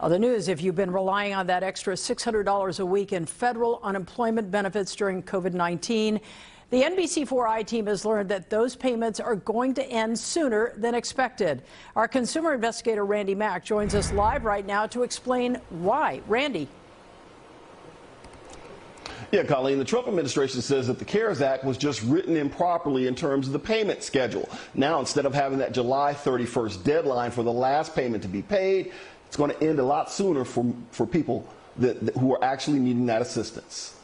Other news, if you've been relying on that extra $600 a week in federal unemployment benefits during COVID-19, the NBC4i team has learned that those payments are going to end sooner than expected. Our consumer investigator Randy Mack joins us live right now to explain why. Randy. Yeah, Colleen, the Trump administration says that the CARES Act was just written improperly in terms of the payment schedule. Now, instead of having that July 31st deadline for the last payment to be paid, it's going to end a lot sooner for people who are actually needing that assistance.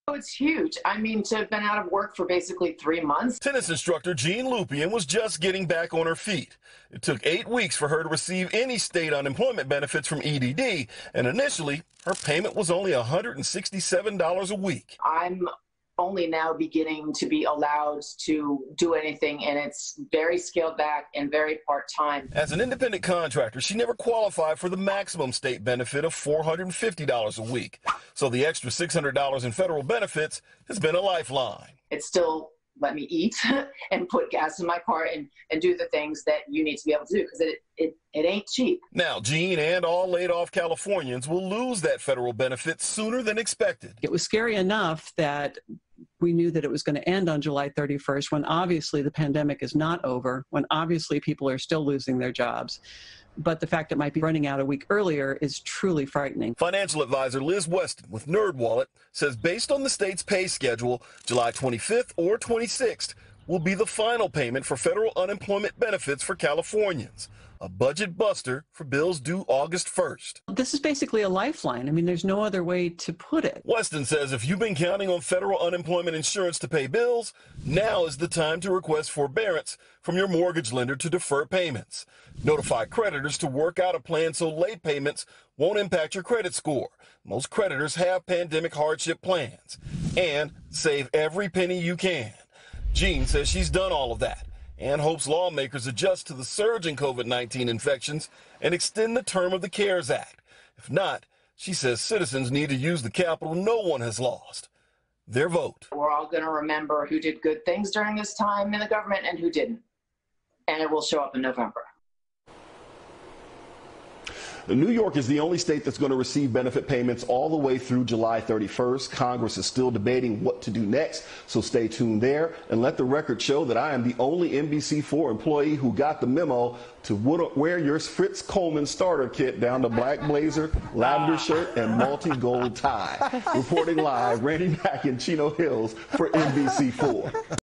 Oh, it's huge. I mean, to have been out of work for basically 3 months. Tennis instructor Jean Lupien was just getting back on her feet. It took 8 weeks for her to receive any state unemployment benefits from EDD, and initially, her payment was only $167 a week. I'm only now beginning to be allowed to do anything, and it's very scaled back and very part-time. As an independent contractor, she never qualified for the maximum state benefit of $450 a week. So the extra $600 in federal benefits has been a lifeline. It's still let me eat and put gas in my car and do the things that you need to be able to do, because it ain't cheap. Now, Jean and all laid-off Californians will lose that federal benefit sooner than expected. It was scary enough that we knew that it was going to end on July 31st, when obviously the pandemic is not over, when obviously people are still losing their jobs. But the fact it might be running out a week earlier is truly frightening. Financial advisor Liz Weston with NerdWallet says based on the state's pay schedule, July 25th or 26th will be the final payment for federal unemployment benefits for Californians. A budget buster for bills due August 1st. This is basically a lifeline. I mean, there's no other way to put it. Weston says if you've been counting on federal unemployment insurance to pay bills, now is the time to request forbearance from your mortgage lender to defer payments. Notify creditors to work out a plan so late payments won't impact your credit score. Most creditors have pandemic hardship plans. And save every penny you can. Jean says she's done all of that and hopes lawmakers adjust to the surge in COVID-19 infections and extend the term of the CARES Act. If not, she says citizens need to use the capital no one has lost: their vote. We're all going to remember who did good things during this time in the government and who didn't. And it will show up in November. New York is the only state that's going to receive benefit payments all the way through July 31st. Congress is still debating what to do next, so stay tuned there. And let the record show that I am the only NBC4 employee who got the memo to wear your Fritz Coleman starter kit down to black blazer, lavender shirt, and multi-gold tie. Reporting live, Randy Mack in Chino Hills for NBC4.